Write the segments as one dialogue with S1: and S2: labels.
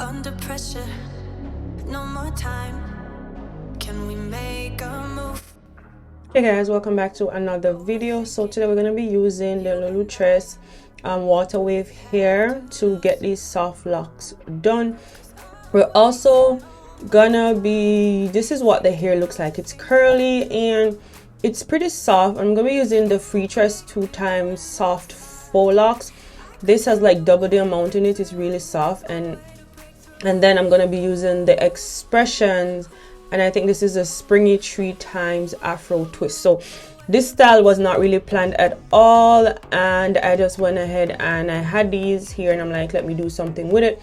S1: under pressure, no more time. Can we make a move?
S2: Hey guys, welcome back to another video. So today we're going to be using the Locs water wave hair to get these soft locks done. We're also gonna be, this is what the hair looks like. It's curly and it's pretty soft. I'm gonna be using the Freetress 2x soft faux locks. This has like double the amount in it. It's really soft. And then I'm gonna be using the Expressions, and I think this is a springy 3x afro twist. So this style was not really planned at all, and I just went ahead and I had these here and I'm like, let me do something with it.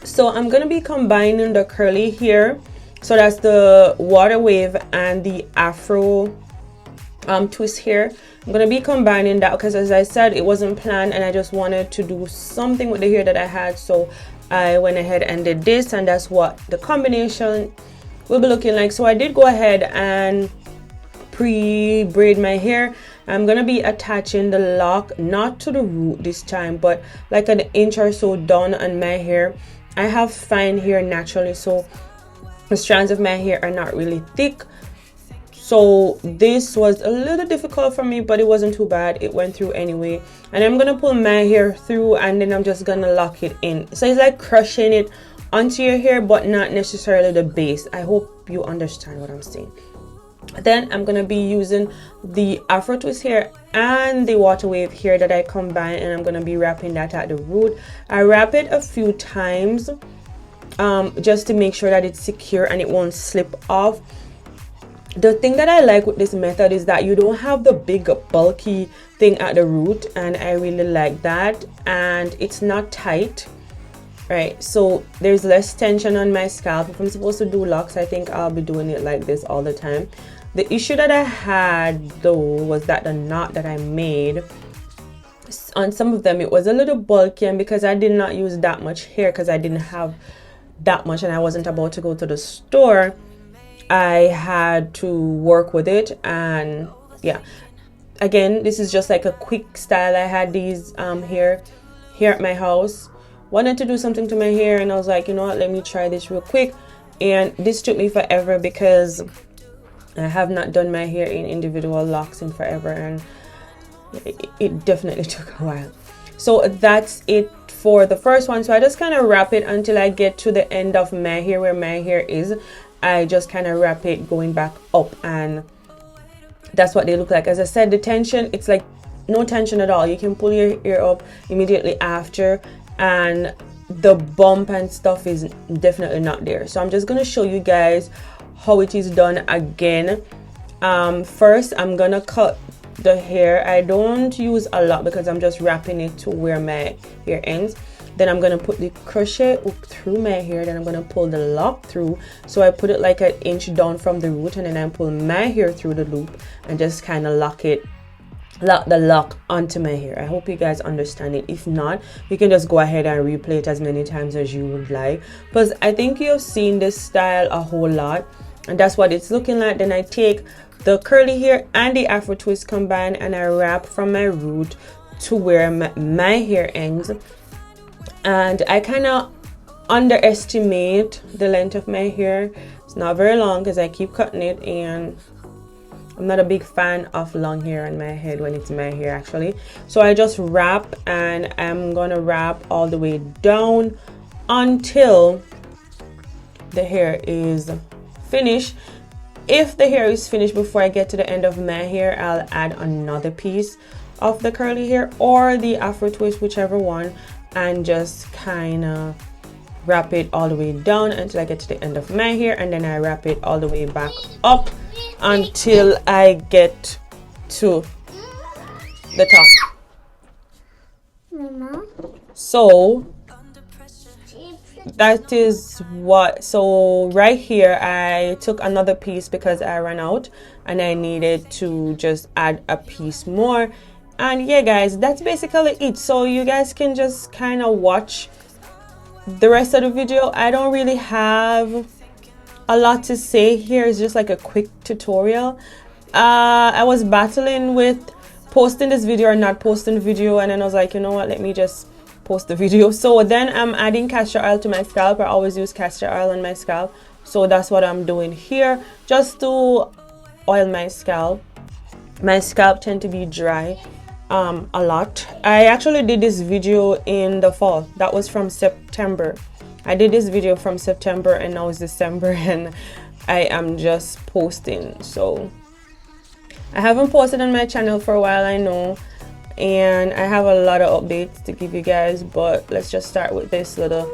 S2: So I'm gonna be combining the curly hair, so that's the water wave, and the afro twist here. I'm gonna be combining that because, as I said, it wasn't planned and I just wanted to do something with the hair that I had, so I went ahead and did this, and that's what the combination will be looking like. So I did go ahead and pre-braid my hair. I'm gonna be attaching the lock not to the root this time, but like an inch or so down on my hair. I have fine hair naturally, so the strands of my hair are not really thick, so this was a little difficult for me, but it wasn't too bad. It went through anyway. And I'm gonna pull my hair through and then I'm just gonna lock it in. So it's like crushing it onto your hair, but not necessarily the base. I hope you understand what I'm saying. Then I'm gonna be using the afro twist hair and the water wave hair that I combine, and I'm gonna be wrapping that at the root. I wrap it a few times just to make sure that it's secure and it won't slip off. The thing that I like with this method is that you don't have the big bulky thing at the root, and I really like that, and it's not tight, right? So there's less tension on my scalp. If I'm supposed to do locks, I think I'll be doing it like this all the time. The issue that I had though was that the knot that I made on some of them, it was a little bulky, and because I did not use that much hair, because I didn't have that much and I wasn't about to go to the store, I had to work with it. And yeah, again, this is just like a quick style. I had these here at my house, wanted to do something to my hair, and I was like, you know what, let me try this real quick. And this took me forever because I have not done my hair in individual locks in forever, and it definitely took a while. So that's it for the first one. So I just kind of wrap it until I get to the end of my hair, where my hair is. I just kind of wrap it going back up, and that's what they look like. As I said, the tension, it's like no tension at all. You can pull your hair up immediately after, and the bump and stuff is definitely not there. So I'm just going to show you guys how it is done again. First, I'm going to cut the hair. I don't use a lot because I'm just wrapping it to where my hair ends. Then I'm going to put the crochet hook through my hair. Then I'm going to pull the lock through. So I put it like an inch down from the root, and then I pull my hair through the loop and just kind of lock the lock onto my hair. I hope you guys understand it. If not, you can just go ahead and replay it as many times as you would like, because I think you've seen this style a whole lot, and that's what it's looking like. Then I take the curly hair and the afro twist combined, and I wrap from my root to where my hair ends. And I kind of underestimate the length of my hair. It's not very long because I keep cutting it, and I'm not a big fan of long hair on my head when it's my hair actually. So I just wrap, and I'm gonna wrap all the way down until the hair is finished. If the hair is finished before I get to the end of my hair, I'll add another piece of the curly hair or the afro twist, whichever one, and just kind of wrap it all the way down until I get to the end of my hair, and then I wrap it all the way back up until I get to the top.
S3: Mama.
S2: So that is what, so right here I took another piece because I ran out and I needed to just add a piece more. And yeah guys, that's basically it. So you guys can just kind of watch the rest of the video. I don't really have a lot to say here. It's just like a quick tutorial. I was battling with posting this video or not posting the video, and then I was like, you know what, let me just post the video. So then I'm adding castor oil to my scalp. I always use castor oil on my scalp, so that's what I'm doing here, just to oil my scalp. My scalp tend to be dry a lot. I actually did this video in the fall. That was from September. I did this video from September, and now it's December, and I am just posting. So I haven't posted on my channel for a while, I know, and I have a lot of updates to give you guys, but let's just start with this little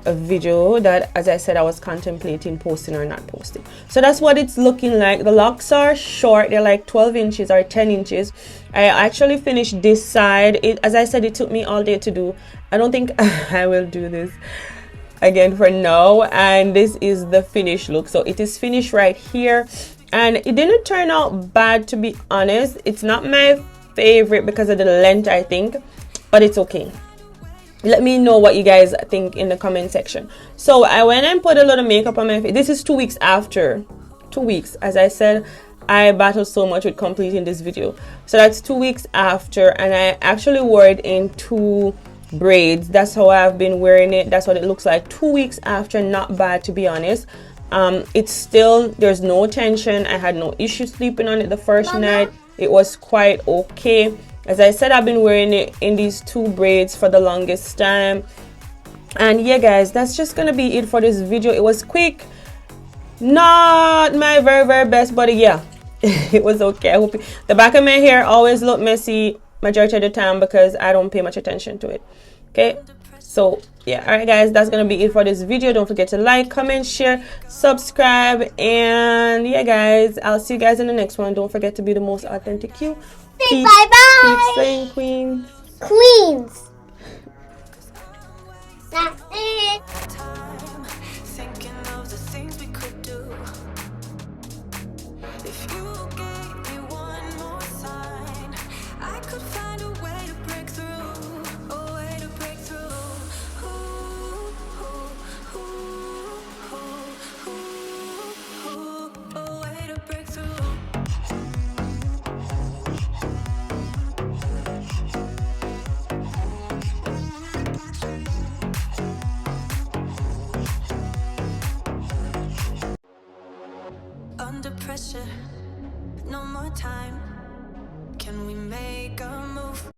S2: video that, as I said, I was contemplating posting or not posting. So that's what it's looking like. The locks are short, they're like 12 inches or 10 inches. I actually finished this side. As I said, it took me all day to do. I don't think I will do this again for now, and this is the finished look. So it is finished right here, and it didn't turn out bad, to be honest. It's not my favorite because of the length, I think, but it's okay. Let me know what you guys think in the comment section. So I went and put a lot of makeup on my face. This is 2 weeks after. 2 weeks. As I said, I battled so much with completing this video. So that's 2 weeks after, and I actually wore it in 2 braids. That's how I've been wearing it. That's what it looks like 2 weeks after. Not bad, to be honest. It's still, there's no tension. I had no issue sleeping on it the first night. It was quite okay. As I said, I've been wearing it in these 2 braids for the longest time. And yeah, guys, that's just gonna be it for this video. It was quick, not my very best, but yeah, it was okay. I hope the back of my hair always look messy majority of the time because I don't pay much attention to it. Okay, so yeah, all right guys, that's gonna be it for this video. Don't forget to like, comment, share, subscribe, and yeah guys, I'll see you guys in the next one. Don't forget to be the most authentic you.
S3: Say bye bye.
S2: Keep saying queens.
S3: Queens. That's it.
S1: Time thinking of the things we could do. If you gave me one more sign, I could find a way to break through. A way to break through. A way to break through. Under pressure, no more time. Can we make a move?